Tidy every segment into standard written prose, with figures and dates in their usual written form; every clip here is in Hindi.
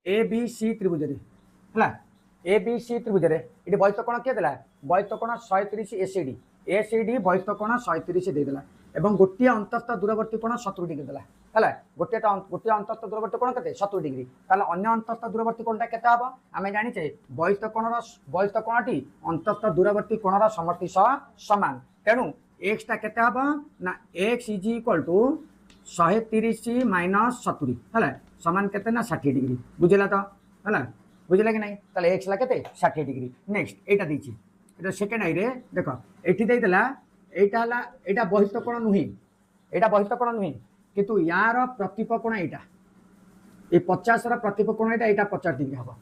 ए बी सी त्रिभुज है ए बी सी त्रिभुज ये बहिष्ठ कोण किए देला बहिष्ठ कोण 130 एसीडी एसीडी बहिष्ठ कोण 130 देदेला एवं गोटे अंतस्थ दूरवर्ती कोण 70 डिग्री देला है गोटे अंतस्थ दूरवर्ती कोण के 70 डिग्री ताले अन्य अंतस्थ दूरवर्ती कोणटा केते हबो आमे जानिचे बहिष्ठ कोणटी अंतस्थ दूरवर्ती कोणर समष्टि सह समान तेणु एक्स टा केते हबो ना X is equal to 130 minus 70 है समान केते ना 60 डिग्री बुझिला तो है बुझिला कि नहीं ताले एक्स ला केते 60 डिग्री नेक्स्ट एटा दीची एटा सेकंड आई रे देखो एठी देइतला एटा हला एटा बहिष्ठ कोण नुही एटा बहिष्ठ कोण नुही किंतु यार प्रतिप कोण एटा ए 50 रा प्रतिप कोण एटा 50 डिग्री हबो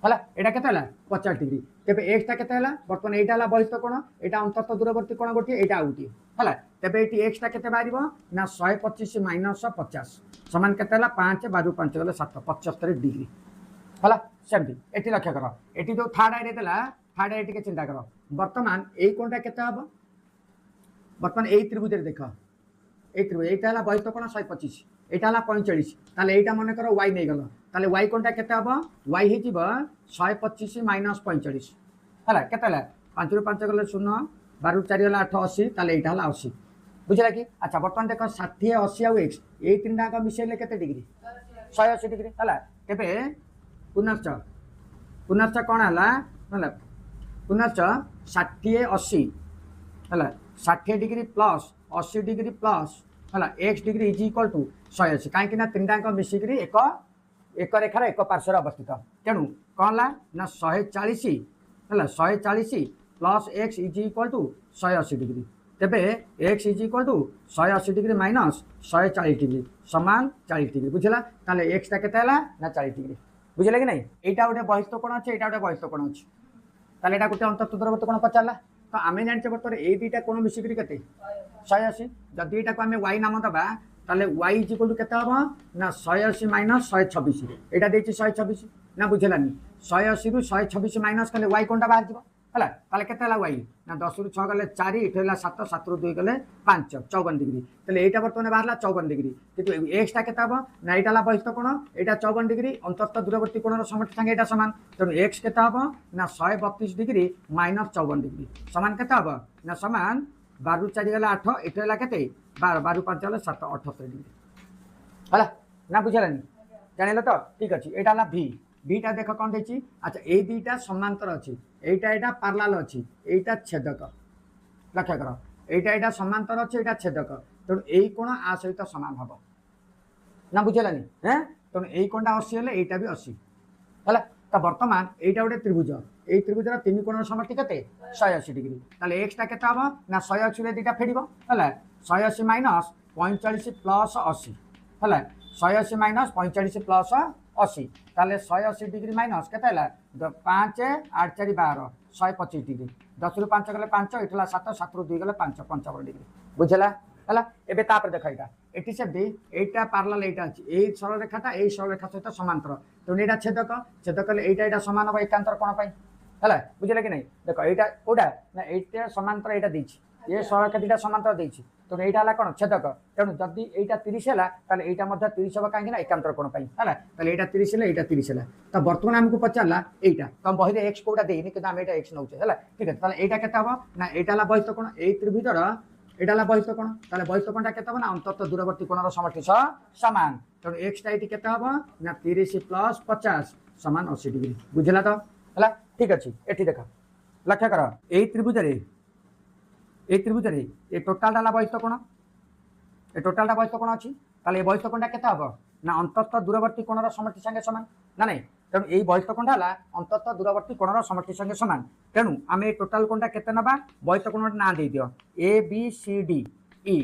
हला एटा केते हला 50 डिग्री तेबे एक्स टा केते हला वर्तमान एटा हला बहिष्ठ कोण एटा अंतस्थ दूरवर्ती कोण गोटी एटा आउटी हला तेबे एटी एक्स टा केते बारिबो ना 125 माइनस 50 समान केते हला 5 बारु 5 गले 7 75 डिग्री हला सेमती एटी लक्ष्य करो एटी जो थर्ड आई देला थर्ड आई टिके चिंता करो वर्तमान एई कोणटा केते हबो वर्तमान एई त्रिभुज रे देखो एई त्रिभुज एटा हला बहिष्ठ कोण 125 एटा हला 45 ताले एटा माने करो y नै गलो ताले y कोणटा केते हबो y हे जिवो 125 माइनस 45 हला केते हला 5 रु 5 गले 0 12 4 गले 8 80 ताले एटा हला 80 बुझला कि अच्छा वर्तमान देखो 60 80 आ x एई तीनटा का मिसेले केते डिग्री 180 डिग्री हला तेबे पुनश्च कोण हला मतलब पुनश्च 60 80 हला 60 डिग्री प्लस 80 डिग्री प्लस हला x degree is equal to 180 कहीं ना तीनटा मिसिक एक रेखार एक पार्श्वर अवस्थित तेणु कौन ला ना 140 है 140 plus x is equal to 180 degree तेबे x is equal to 180 degree minus 140 degree समान 40 डिग्री बुझला ताले एक्स टा केते हला ना 40 डिग्री बुझले कि नहीं एटा गोटे बहिष्ठ कोण अछि एटा गोटे बहिष्ठ कोण अछि ताले एटा गोटे अंतस्थ दूरवर्ती कोण पचारला तो आमे जानचे बर्तमान ए दुईटा कोण मिसिकरी केते 180 जदि एटा को आमे y नाम दबा ताले y इज इक्वल टू केते हबो ना 180 माइनस 126 एटा देछि 126 ना बुझलानी 180 रु 126 माइनस कले y कोनटा बाहर जिवो हला ताले केते हला y ना 10 रु 6 गले 4 इठला 7 7 रु 2 गले 5 54 डिग्री ताले एटा बर्तमान बाहरला 54 डिग्री किंतु x टा केते हबो ना एटा ला बहिष्ठ कोण एटा 54 डिग्री अंतस्थ दूरवर्ती कोणर समष्टि संगे एटा समान तेणु x केते हबो ना 132 डिग्री माइनस 54 डिग्री समान केते हबो ना समान 12 4 गले 8 एठला केते 12 12 5 गले 7 78 डिग्री हला ना बुझलानी जानिला तो ठीक अछि एटा ला v बीटा देख कौन देछि अच्छा ए दुईटा समांतर अछि एटा एटा पैरेलल अछि एटा छेदक लक्ष्य करो एटा एटा समांतर अछि एटा छेदक तेणु एई कोण आ सहित समान हबो ना बुझलानी हैं तेणु एई कोणटा 80 हेले एटा भी 80 हला तो वर्तमान एटा गोटे त्रिभुज एई त्रिभुजर तीन कोणर समष्टि केते 180 डिग्री ताले x टा केते हबो ना 180 रे दुईटा फेडिबो हला 180 माइनस 45 प्लस 80 हला 180 माइनस 45 प्लस 80 ताले 180 डिग्री माइनस केते हला 5 8 4 12 125 डिग्री 10 रु 5 गले 5 इठला 7 7 रु 2 गले 5 55 डिग्री बुझला हला एबे तापर देख एटा एटी से बी एटा पैरेलल एटा अछि ए सरल रेखाटा ए सरल रेखा सहित समांतर तो एटा छेदक ले एटा समान हो एकांतर कोण पई हला बुझले कि नहीं देखो एटा ओडा ना एटा समांतर एटा देछि ये सरल रेखा दिटा समांतर देछि तो एटा हला कोन छेदक तेणु जदि एटा 30 हला ताले एटा मध्ये 30 होबा काहे ना एकांतर कोण पई हला ताले एटा 30 हला एटा 30 हला तो वर्तमान हमको पचारला एटा तो बहि रे x कोडा देइनी कि हम एटा x नउचे हला ठीक है ताले एटा केता हो ना एटा ला बहिष्ठ कोण ए त्रिभुजर एटा ला बहिष्ठ कोण ताले बहिष्ठ कोणटा केता हो ना अंतत दूरवर्ती कोणर समष्टि सह समान तेणु x टा एटी केता हो ना 30 प्लस 50 समान 80 डिग्री बुझला तो हला ठीक अछि एठी देखा लक्ष्य कर ए त्रिभुज रे ए टोटाल ला बहिष्ठ कोण ए टोटाल टा बहिष्ठ कोण अछि ताले ए बहिष्ठ कोणटा केता हबो ना अंतत दूरवर्ती कोणर समष्टि संगे समान ना नहीं तेणु ए बहिष्ठ कोणटा हला अंतत दूरवर्ती कोणर समष्टि संगे समान तेणु आमे टोटाल कोणटा केते नबा बहिष्ठ कोणटा ना देइ दियो ए बी सी डी ई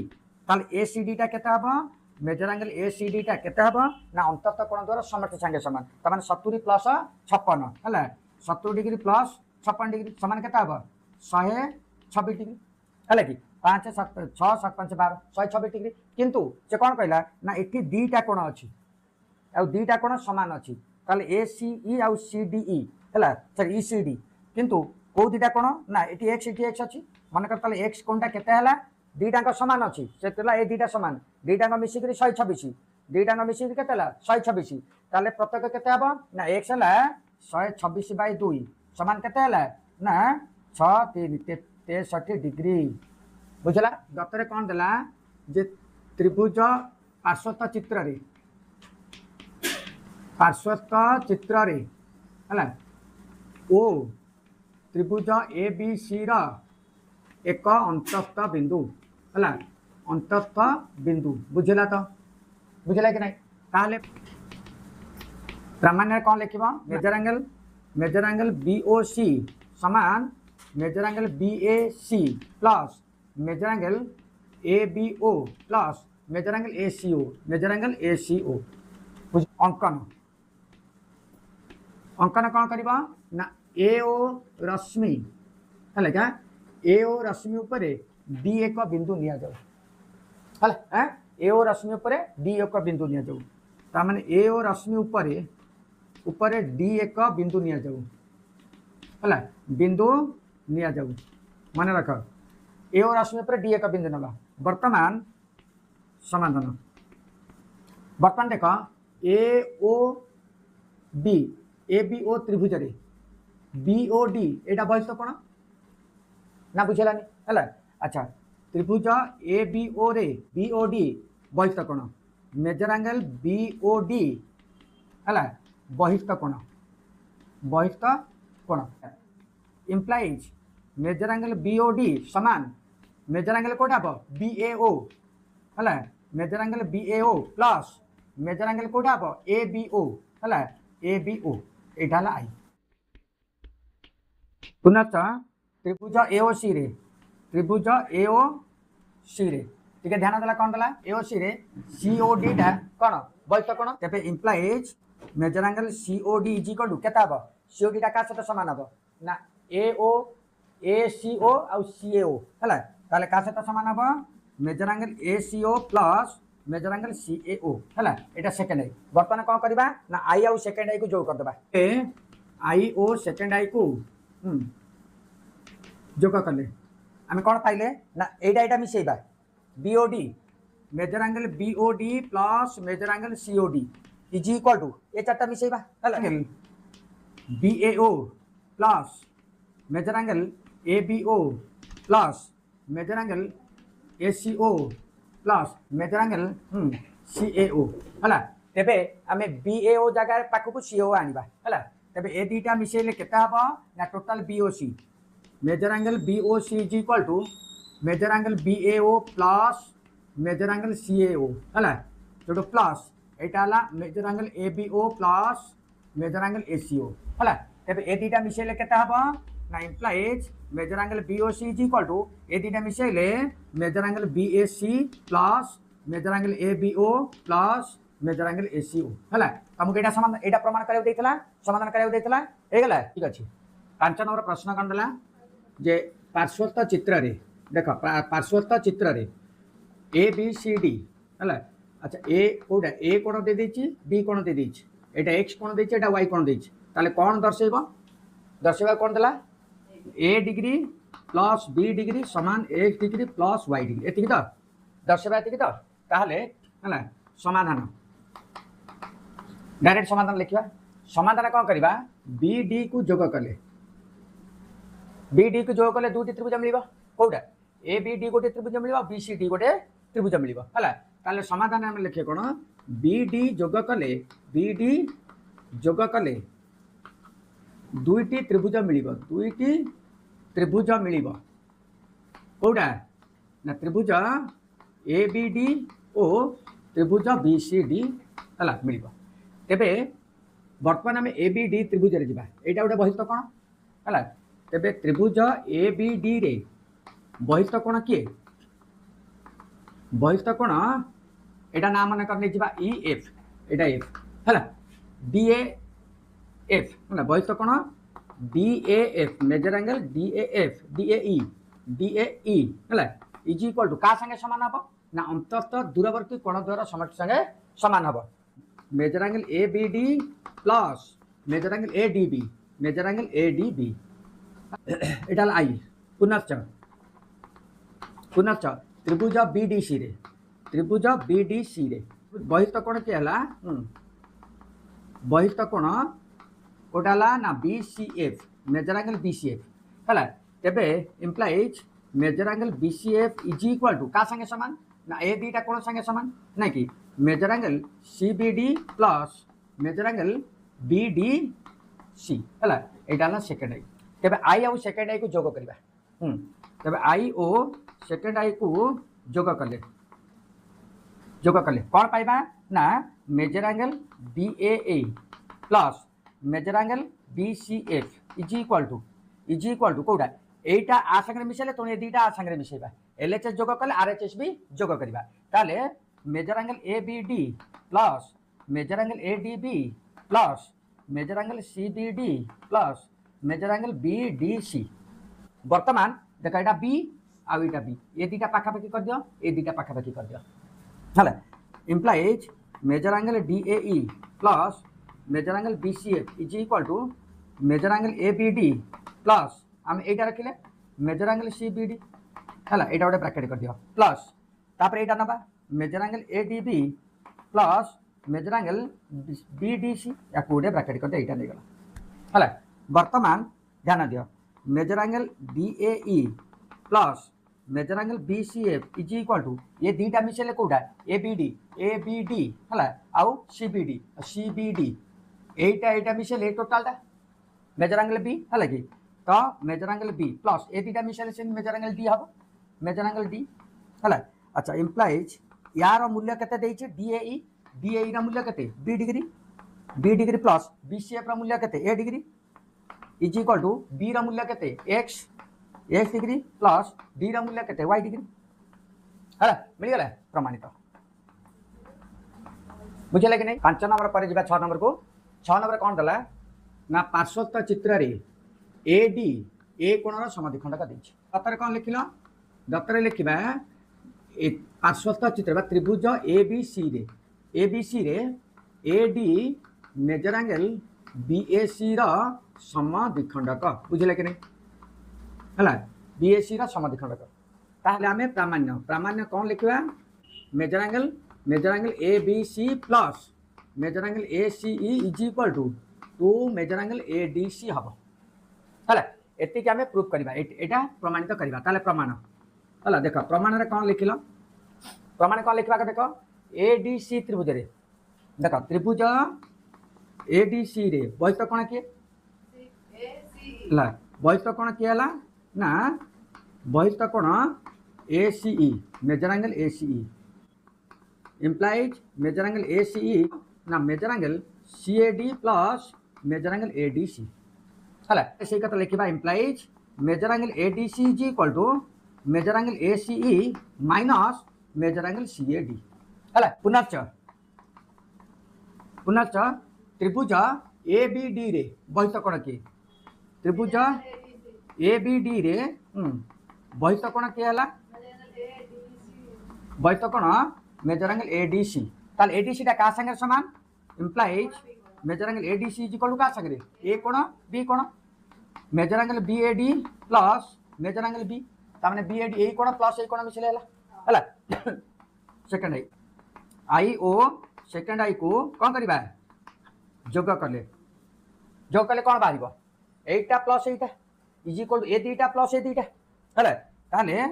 ताले ए सी डी टा केता हबो major angle A C D टा केते हबो ना अंतत कोण द्वारा समष्टि संगे समान त माने 70 प्लस 56 हला 70 डिग्री प्लस 56 डिग्री समान केता हबो 126 डिग्री हला कि 5 7 6 7 5 12 126 डिग्री किंतु से कौन कहला ना एठी दुईटा कोण अछि आ दुईटा कोण समान अछि ताले ए सी ई आ सी डी ई हला सॉरी ई सी डी किंतु को दुईटा कोण ना एठी x अछि मन कर ताले x कोणटा केते हला दुईटा समान अछि से तला ए दुईटा समान दुईटा मिसिकरी 126 दुईटा न मिसी के 126 ताले प्रत्येक केते हबो ना x हला 126 बाय 2 समान केते हला ना 6 3 63 डिग्री बुझला। दत्तरे कौन देला जे त्रिभुज पार्श्वस्थ चित्र रे हला ओ त्रिभुज ए बी सी रा एक अंतस्थ बिंदु हला अंतस्थ बिंदु बुझला तो बुझला कि नहीं ताले प्रामाण्य कौन लिखिबा मेजर एंगल BOC समान measure angle BAC plus measure angle ABO plus measure angle ACO अंकन कौन करबा ना AO रश्मि हले क्या AO रश्मि ऊपर D एक बिंदु निया जाऊ हले AO रश्मि ऊपर D एक बिंदु निया जाऊ ता माने AO रश्मि ऊपर D एक बिंदु निया जाऊ हला बिंदु निया जाऊ माने रख AO रश्मि ऊपर D एक बिंदु नला वर्तमान समाधान वर्तमान देख ABO त्रिभुज रे BOD एटा बहिष्ठ कोण ना बुझलानी हला अच्छा त्रिभुज ABO रे BOD बहिष्ठ कोण मेजर एंगल BOD हला बहिष्ठ कोण इंप्लाइज मेजर एंगल BOD समान मेजर एंगल कोटा हबो BAO हला measure angle BAO plus measure angle कोटा हबो ABO हला ABO एटा हला आई पुनः त्रिभुज AOC रे ठीक ध्यान देला कौन देला AOC रे COD टा कौन बहिष्ठ कोण तेबे implies measure angle COD is equal to केता हबो COD टा का सहित समान हबो ना ACO आ CAO हला ताले का सहित समान हबो major angle ACO plus measure angle CAO हला एटा सेकंड आई वर्तमान कोन करबा ना आई आ सेकंड आई को जोड़ कर देबा आई ओ सेकंड आई को जोग कले आम कौन पाइले ना एटा मिसेबा BOD measure angle BOD plus measure angle COD is equal to ए चारटा मिसेबा हला BAO plus measure angle ABO plus measure angle ACO plus measure angle CAO हला तेबे आमे BAO जगह पाखु को CO आनिबा हला तेबे ए दीटा मिसेले केता हबो ना total BOC measure angle BOC is equal to measure angle BAO plus measure angle CAO हला जोडो प्लस एटा हला measure angle ABO plus measure angle ACO हला तेबे ए दीटा मिसेले केता हबो ना implies measure angle BOC is equal to ए दीटा मिसेले measure angle BAC plus measure angle ABO plus measure angle ACO हला हमको एटा समान एटा प्रमाण करे देइतला समाधान करे देइतला हे गेला ठीक अछि 5 नंबर प्रश्न कन देला जे पार्श्वस्थ चित्र रे देखो पार्श्वस्थ चित्र रे ABCD हला अच्छा A कोडा A कोण दे देछि B कोण दे देछि एटा X कोण देछि एटा Y कोण देछि ताले कोण दर्शेबा कोण देला A degree plus B degree समान X degree plus Y degree एतिक तो दर्शेबा एतिक तो ताहले हला समाधान डायरेक्ट समाधान लिखिबा समाधान कोन करबा BD को जोग कले BD को जोग कले दुटी त्रिभुज मिलिबा कोडा ABD गोटे त्रिभुज मिलिबा BCD गोटे त्रिभुज मिलिबा हला ताले समाधान हम लिखे कोन BD जोग कले दुईटी त्रिभुज मिलिबा कोडा ना त्रिभुज ABD ओ त्रिभुज BCD हला मिलिबा तेबे वर्तमान आम ABD त्रिभुज रे जिबा एटा गोटे बहिष्ठ कोण हला तेबे त्रिभुज ABD रे बहिष्ठ कोण किए बहिष्ठ कोण एटा नाम मन करने जिबा EF एटा F हला DAF हला बहिष्ठ कोण DAF मेजर एंगल DAE हला इज इक्वल टू का संगे समान हबो ना अंततः दूरवर्ती कोण द्वारा समष्टि संगे समान हबो major angle ABD plus measure angle ADB measure angle ADB एटा आई पुनश्च त्रिभुज BDC रे बहिस्थ कोण किए हला बहिस्थ कोण कोटा हला ना BCF मेजर एंगल BCF हला तेबे implies measure angle BCF is equal to का संगे समान ना ए दीटा कोण संगे समान नहीं कि measure angle CBD plus measure angle BDC हला एटा हला सेकंड आई तेबे आई आउ सेकंड आई को जोग करबा तेबे आई ओ सेकंड आई को जोग कले कौन पाइबा ना measure angle BAA plus measure angle BCF is equal to कोडा एटा आ संगे मिसेले तो ए दीटा आ संगे मिसेबा LHS जोग कले RHS भी जोग करबा ताले measure angle ABD plus measure angle ADB plus measure angle CBD plus measure angle BDC वर्तमान देखा एटा B आ एटा B ए दीटा पाखापाखी कर दियो ए दीटा पाखापाखी कर दियो हला implies measure angle DAE plus measure angle BCF is equal to measure angle ABD plus हम एटा रखिले मेजर एंगल CBD हला एटा गोटे ब्रैकेट कर दियो प्लस तापर एटा नबा measure angle ADB plus measure angle BDC या कोडे ब्रैकेट कर दे एटा नै गला हला वर्तमान ध्यान दियो measure angle DAE plus measure angle BCF is equal to ये दीटा मिसेले कोडा ABD हला आउ CBD एटा मिसेले टोटल मेजर एंगल B हला कि तो मेजर एंगल B प्लस ए दीटा मिसेले से मेजर एंगल D हबो मेजर एंगल D हला अच्छा इंप्लाइज यार मूल्य केते देछि DAE रा मूल्य केते B डिग्री प्लस BCF रा मूल्य केते A degree is equal to B रा मूल्य केते x डिग्री प्लस D रा मूल्य केते y डिग्री हला मिल गला प्रमाणित बुझले कि नहीं 5 नंबर पर जिबा 6 नंबर को 6 नंबर कौन दला ना पार्श्वस्थ चित्र रे AD ए कोणर समद्विखंडक देछि दत्तर कौन लिखिलो दत्तर लिखिबा पार्श्वस्थ चित्र बा त्रिभुज ABC रे AD मेजर एंगल BAC रा समद्विखंडक बुझले कि नहीं हला BAC रा समद्विखंडक ताहले हमें प्रामाण्य कौन लिखिबा measure angle ABC plus measure angle ACE is equal to 2 measure angle ADC हबो हला एति के हमें प्रूफ करबा एटा प्रमाणित करबा ताले प्रमाण हला देखो प्रमाण रे कौन लिखिलो प्रमाण कौन लिखबा देखो ADC त्रिभुज रे देखो त्रिभुज ADC रे बहिस्थ कोण के ला बहिस्थ कोण के हला ना बहिस्थ कोण ACE measure angle ACE implies measure angle ACE ना measure angle CAD plus measure angle ADC हला ऐसे कथा लिखिबा implies measure angle ADC is equal to measure angle ACE minus measure angle CAD हला पुनश्च त्रिभुज ABD रे बहिस्थ कोण के त्रिभुज ABD रे बहिस्थ कोण के हला बहिस्थ कोण मेजर एंगल ADC ताल ADC टा का संगे समान implies measure angle ADC is equal to का संगे A कोण B कोण measure angle BAD plus measure angle B ता माने BAD A कोण प्लस A कोण मिसले हला सेकंड आई ओ सेकंड आई को कोन करबा जोग कले कोन बारिबो एटा प्लस एटा इज इक्वल टू ए दीटा प्लस ए दीटा हला ताले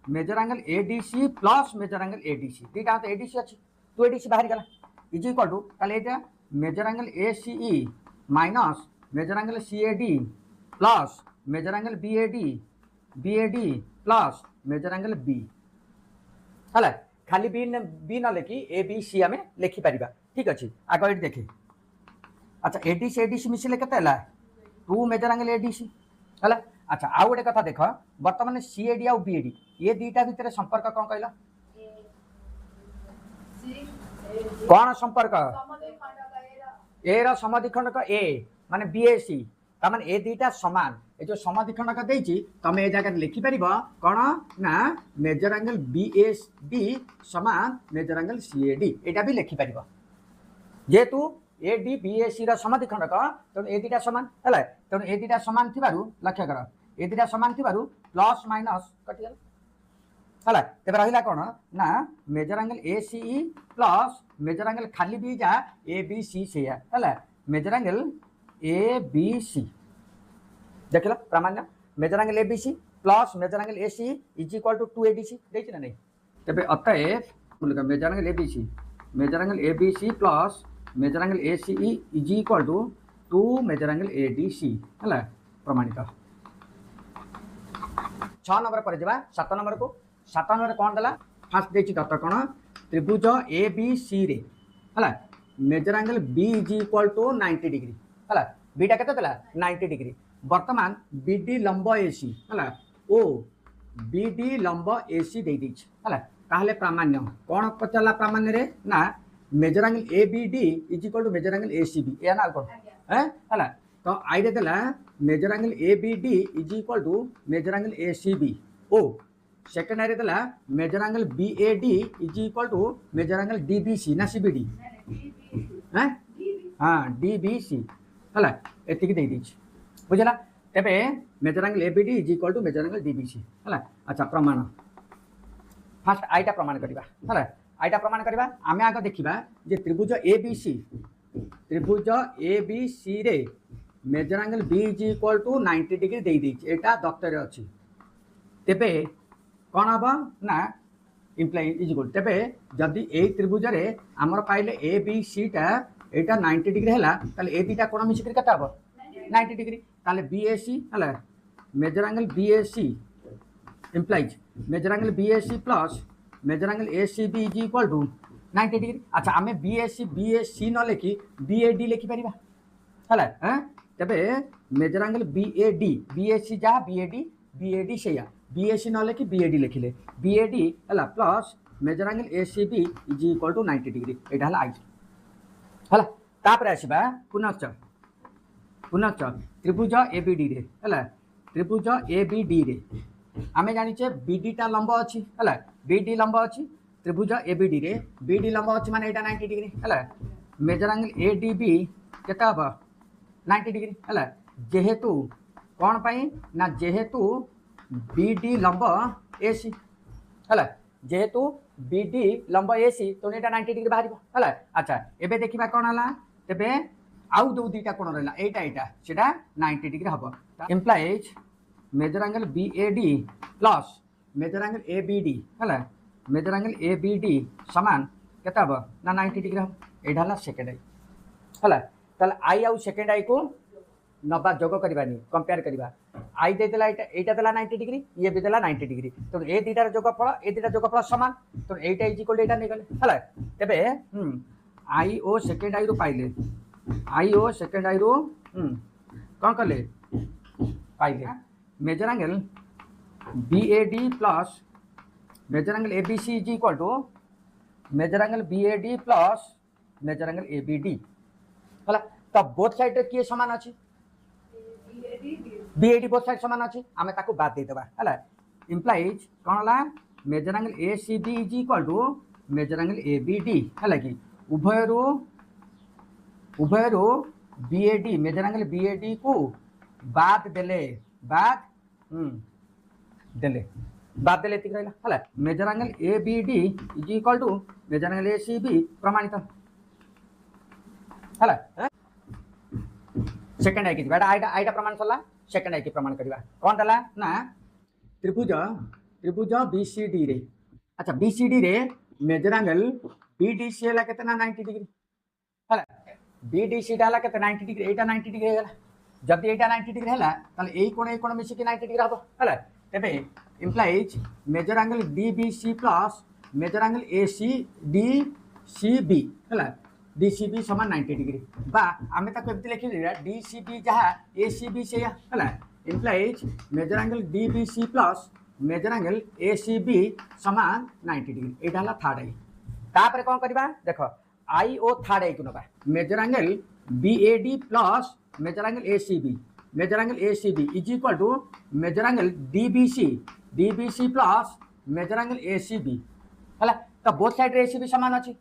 measure angle ADC plus measure angle ADC दीटा तो ADC अछि तो ADC बाहर गला इज इक्वल टू ताले एटा measure angle ACE minus measure angle CAD plus measure angle BAD plus measure angle B हला खाली B न लेखि ABC हमें लिखि परिबा ठीक अछि आगो एट देखि अच्छा ADC मिसले केते हला 2 मेजर एंगल ADC हला अच्छा आ गोटे कथा देख वर्तमान CAD आ BAD ये दीटा भितर संपर्क कौन कहला कौन संपर्क ए रा समद्विखंडक A माने BAC ता माने ए दीटा समान ए जो समद्विखंडक देछि तमे ए जगह लिखि परिबो कोन ना मेजर एंगल BAD समान मेजर एंगल CAD एटा भी लिखि परिबो जेतु AD BAC रा समद्विखंडक त ए दीटा समान हला त ए दीटा समान थिबारु लक्ष्य कर ए दीटा समान थिबारु प्लस माइनस कटि गेल है तेज रहा कौन ना measure angle A C plus measure angle खाली भी जा ए बी सी से है measure angle A B C देख लो प्रामाण्य measure angle A B C plus measure angle A C is equal to 2 A D C देखी ना नहीं तेज अतएव measure angle A B C measure angle A B C plus measure angle A C is equal to 2 measure angle A D C है प्रमाणित 6 नंबर पर जा 7 नंबर को 7 नंबर कौन देला फास्ट देखी दत्त कौन त्रिभुज ए बी सी रे है measure angle B is equal to 90 degree है बीटा केते देला 90 डिग्री वर्तमान बीडी लंब एसी है ओ बीडी लंब एसी दे दी है ताहले प्रामाण्य कौन पचारा प्रामाण्य रे ना measure angle A B D is equal to measure angle A C B या ना कौन है तो आई रे देला measure angle A B D is equal to measure angle A C B ओ सेकेंड आई देला measure angle B A D is equal to measure angle D B C ना सी बी डी हाँ डी बी सी है एतिक दे दी बुझला तेबे measure angle A B D is equal to measure angle D B C है अच्छा प्रमाण फास्ट आईटा प्रमाण करवा है आईटा प्रमाण करवा आम आग देखा जे त्रिभुज ए बी सी रे measure angle B is equal to 90 degree दे दी एटा दत्तर अच्छी तेबे कौन हम ना इम्प्लाई इज इक्वल तेबे जदि ए त्रिभुज रे आमर पाइले ए बी सी टा एटा 90 डिग्री है ताले ए दुटा कोण मिसिक केते हबो 90 डिग्री ताले बी ए सी है measure angle B A C implies measure angle B A C plus measure angle A C B is equal to 90 degree अच्छा आम बी ए सी न लिखि बी ए डी लिखिपर है तेबे measure angle B A C जहाँ बी ए डी से बी ए सी न लिखि बी ए डी लिखिले बी ए डी है plus measure angle A C B is equal to 90 degree यहाँ है आई है तापर आसवा पुनश्च त्रिभुज ए बी डी रे है त्रिभुज ए बी डी रे आम जाचे बी डी टा लंब अच्छी है बी डी लंब अच्छी त्रिभुज ए बी डी रे बी डी लंब अच्छी माने यहाँ 90 डिग्री है measure angle A D B केते हम 90 डिग्री है जेहेतु कौन पाई ना जेहेतु बी डी लंब ए सी है जेहेतु बी डी लंब ए सी तो यहाँ 90 डिग्री बाहर है अच्छा एबे देखा कौन है तेबे आउ दो दुईटा कोण रहा एटा सेटा 90 डिग्री हम implies measure angle B A D plus measure angle A B D है measure angle A B D सामान केते हम ना 90 डिग्री हम यहाँ है सेकेंड आई है ताल आई आउ सेकेंड आई को नबा जोग करवानी कंपेयर करवा आई देला एटा देला 90 डिग्री ये भी देला 90 डिग्री तो ए दुटार जोगफल सामान तो एटा इज इक्वल एटा निकले है तेबे आई ओ सेकेंड आई रु पाइले आई ओ सेकेंड आई रु कौन कले पाइले measure angle B A D plus measure angle A B C is equal to measure angle B A D plus measure angle A B D है तो बोथ साइड रे किए समान अच्छी B A D both side समान अच्छी आम ताको बाद देदेबा है इम्प्लाइज कौन है measure angle A C B is equal to measure angle A B D है कि उभयरू B A D measure angle B A D को बाद देले बाद देले एतिक रहा है measure angle A B D is equal to measure angle A C B प्रमाणित है सेकेंड आई की आईटा प्रमाण सरला सेकेंड आई की प्रमाण करवा कौन देला ना त्रिभुज बी सी डी रे अच्छा बी सी डी रे measure angle B D C है केतना 90 डिग्री है बी डी सी डाला केते 90 डिग्री एटा 90 डिग्री है जब एटा 90 डिग्री है ताले एई कोण मिसिक 90 डिग्री हम है तेबे implies measure angle D B C plus measure angle A C D C B है डी सी बी समान 90 डिग्री बा आम लिखी डी सी बी जहाँ ए सी बी से है implies measure angle D B C plus measure angle A C B समान 90 डिग्री यहाँ है थर्ड आई तापर कौन करवा देख आई ओ थर्ड आई को नवा measure angle B A D plus measure angle A C B is equal to measure angle D B C plus measure angle A C B है तो both side A C B समान अच्छी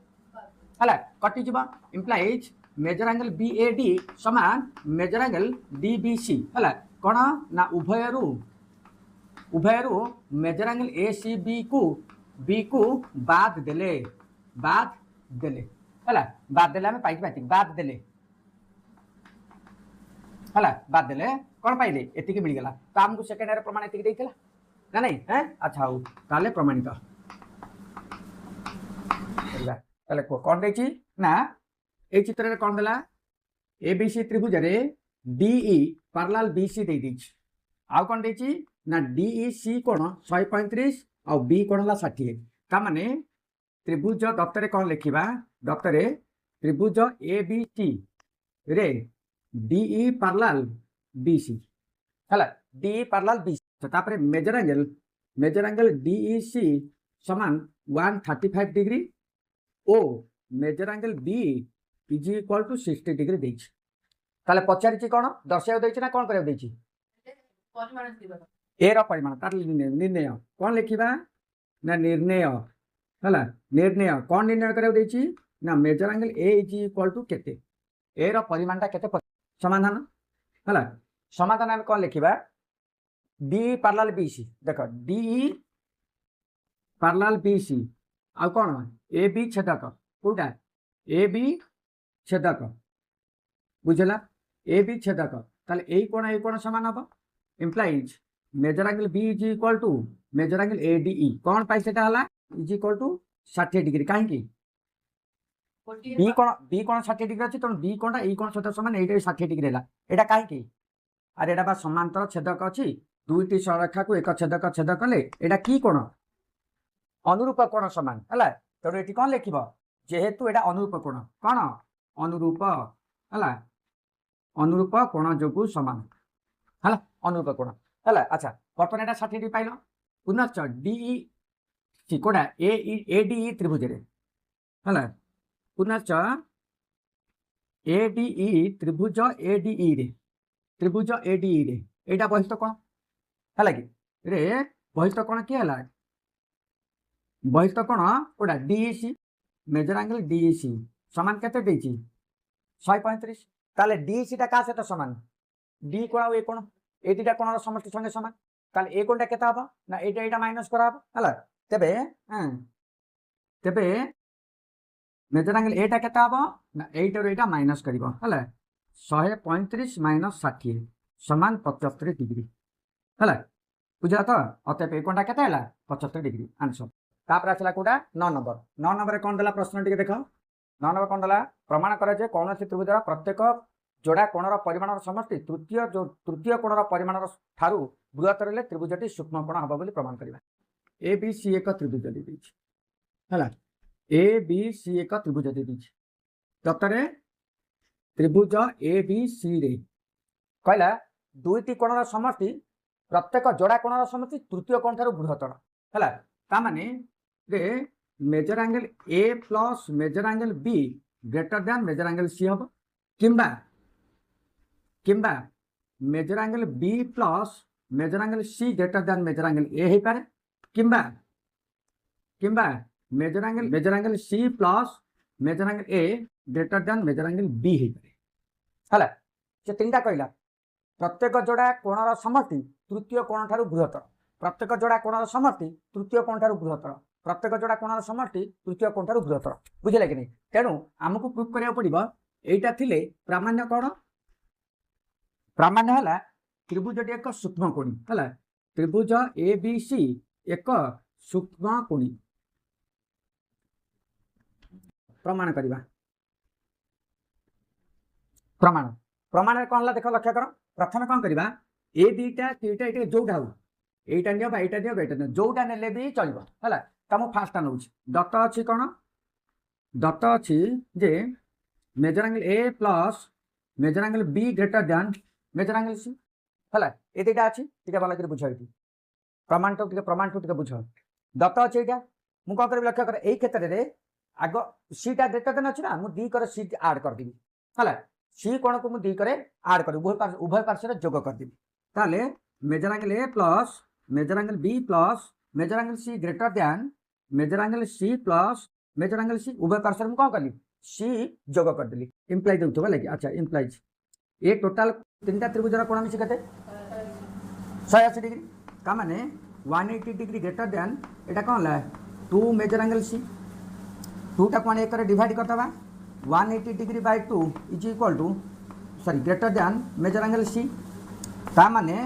है कटिज implies measure angle B A D समान measure angle D B C है कौन ना उभय measure angle A C B को बाद देले हला बाद देले हमें पाइक पाइक बाद देले हला बाद देले कौन पाइले एतिकी मिल गला तो हमको सेकेंड रे प्रमाण एतिकी देइतला ना नहीं हैं अच्छा हो ताले प्रमाणित ताले कौन देछि ना ए चित्र रे कौन देला एबीसी त्रिभुज रे डीई पैरेलल बीसी दे देछि आउ कौन देछि ना डीईसी कोण 135 और बी कोण ला 60 का माने त्रिभुज दत्तरे कौन लिखिबा दत्तरे त्रिभुज एबीसी रे डीई पैरेलल बीसी हला डीई पैरेलल बीसी तापरे मेजर एंगल डीईसी समान 135 डिग्री ओ measure angle B is equal to 60 degree देछि ताले पचारिछि कोन दर्शाय देछि ना कोन करे देछि परिमाण दिबा ए रो परिमाण तार निर्णय कोन लिखिबा ना निर्णय हला निर्णय कोन निर्णय करे देछि ना measure angle A is equal to केते ए रो परिमाणटा केते समाधान हला समाधान हम कोन लिखिबा डी पैरेलल बीसी देखो डी पैरेलल बीसी आ कोन ए बी छेदक कोटा ए बी छेदक बुझला ए बी छेदक ताले ए कोण समान हबो implies measure angle B is equal to measure angle ADE कोन पाइ सेटा हला इज इक्वल टू 60 डिग्री काहे की बी कोण 60 डिग्री अछि त बी कोणटा ए कोण सहित समान एटा 60 डिग्री हला एटा काहे की अरे एटा बा समांतर छेदक अछि दुईटी सररेखा को एक छेदक छेद कले एटा की कोण अनुरूप कोण समान हला त एटी कोन लिखिबो जेहेतु एटा अनुरूप कोण कोन अनुरूप हला अनुरूप कोण जोगु समान हला अनुरूप कोण हला अच्छा बर्तमान एटा 60 डिग्री पाइलो पुनश्च डीई सी कोडा एडीई त्रिभुज रे हला पुनश्च एडीई त्रिभुज एडीई रे एटा बहिष्ठ कोण हला कि रे बहिष्ठ कोण की हला बहिष्ठ कोण ओडा डीईसी मेजर एंगल डीईसी समान केते देछि 135 ताले डीईसी टा का सहित समान डी कोण आ ए कोण ए दुटा कोणर समष्टि संगे समान ताले ए कोणटा केते हबो ना एटा माइनस करा हबो हला तेबे मेजर एंगल एटा केते हबो ना एटा रो एटा माइनस करिवो हला 135 माइनस 60 समान 75 डिग्री हला बुझा तो अतएव ए कोणटा केते हला 75 डिग्री आंसर तापर आसला कोटा 9 नंबर रे कोन देला प्रश्न टिके देखो 9 नंबर कोन देला प्रमाण करे जे कोनोसी त्रिभुजर प्रत्येक जोड़ा कोणर परिमाणर समष्टि तृतीय कोणर परिमाणर ठारू बृहत रहले त्रिभुजटी सूक्ष्म कोण हबो बोली प्रमाण करिबा ए बी सी एक त्रिभुज दे दिछि हला ए बी सी एक त्रिभुज दे दिछि ततरे त्रिभुज ए बी सी रे कहला दुईटी कोणर समष्टि प्रत्येक जोड़ा कोणर समष्टि तृतीय कोण ठारू बृहतर हला ता माने रे measure angle A plus measure angle B greater than measure angle C हबो किंबा measure angle B plus measure angle C greater than measure angle A हे पारे किंबा measure angle C plus measure angle A greater than measure angle B हे पारे हला से तीनटा कहला प्रत्येक जोड़ा कोणर समष्टि तृतीय कोण ठारू बृहतर प्रत्येक जोड़ा कोणर समष्टि तृतीय कोण ठारू बृहतर प्रत्येक जोड़ा कोणर समष्टि तृतीय कोण ठारू बृहतर बुझिला कि नहीं तेणु आमको प्रूफ करिया पड़िबो एटा थिले प्रामाण्य कोण प्रामाण्य हला त्रिभुजटी एक सूक्ष्म कोणी हला त्रिभुज ए बी सी एक सूक्ष्म कोणी प्रमाण करिबा प्रमाण कोन हला देखो लक्ष्य करो प्रथम कोन करिबा ए दुईटा तीटा एटा जोडा हो एटा नियो बा एटा नियो जोडा नेले भी चलिबो हला तम फास्ट नउछ दत्त अछि कोन दत्त अछि जे measure angle A plus measure angle B greater than measure angle C हला ए दुईटा अछि टिका वाला के बुझाइती प्रमाण तो टिका बुझ दत्त अछि एटा मु कोन करबी लक्ष्य कर एई क्षेत्र रे आगो सी टा ग्रेटर दैन अछि ना मु दी कर सी ऐड कर दिबी हला सी कोण को मु दी करे ऐड कर उभय पार्श्व रे जोग कर दिबी ताले measure angle A plus measure angle B plus measure angle C greater than measure angle C plus measure angle C उभय पार्श्व में कौन कली सी जोग कर देली इंप्लाई देउथबा लागि अच्छा इंप्लाइज ए टोटल तीनटा त्रिभुजर कोण मिसी कते 180 डिग्री का माने 180 डिग्री ग्रेटर देन एटा कौन ला 2 मेजर एंगल सी 2 टा कोन एक डिवाइड करतबा 180 degree by 2 is equal to sorry greater than measure angle C ता माने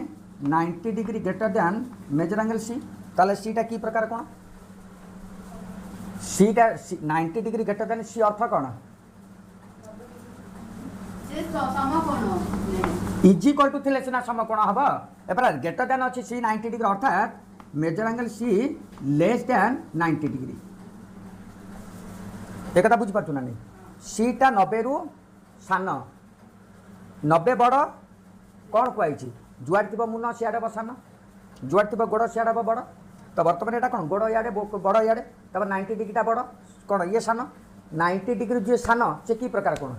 90 degree greater than measure angle C ताले सी टा की प्रकार कोन सी टा 90 डिग्री ग्रेटर देन सी अर्थ कोन जे समकोण इज इक्वल टू थिले सिना समकोण हबो एपरा ग्रेटर देन अछि सी 90 डिग्री अर्थात measure angle C less than 90 degree एक कथा बुझी पाछू ना नहीं सी टा 90 रु सान 90 बड़ कौन कहई जुआड़ थी मुन सियाड़े सान जुआड़ थी गोड़ सियाड़े बड़ तो बर्तमान यहाँ कौन गोड़ इे बड़ इे तब 90 डिग्रीटा बड़ कौन ये सान 90 डिग्री जी सान से कि प्रकार कौन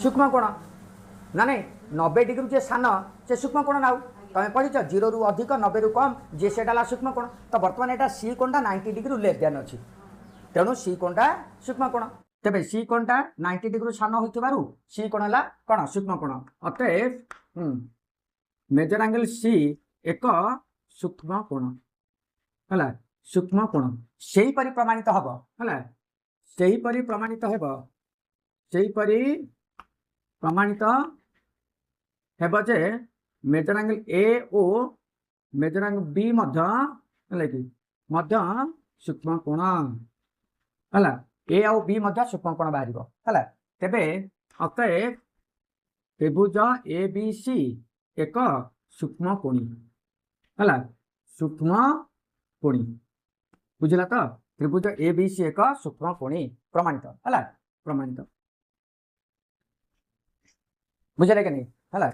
सूक्ष्म कोण ना नहीं 90 डिग्री जी सान से सूक्ष्म कोण ना तुम पढ़ी 0 रु अधिक 90 रु कम जी से सूक्ष्म कोण तो बर्तमान यहाँ सी कोणटा 90 डिग्री लेस देन अच्छी तेणु सी कोणटा सूक्ष्म कोण तेरे सी कोणटा 90 डिग्री सान हो सी कोण है कौन सूक्ष्म कोण अतएव मेजर एंगल सी एक सूक्ष्म कोण है सूक्ष्म कोण से प्रमाणित हम है से प्रमाणित हे से प्रमाणित हेब जे मेजर एंगल ए ओ मेजर एंगल बी सूक्ष्म कोण है ए आउ बी सूक्ष्म कोण बाहर है तेबे अतएव त्रिभुज ए बी सी एक सूक्ष्म कोणी है सूक्ष्म कोणी बुझला तो त्रिभुज ए बी सी एक सूक्ष्म कोणी प्रमाणित है प्रमाणित बुझे कि नहीं है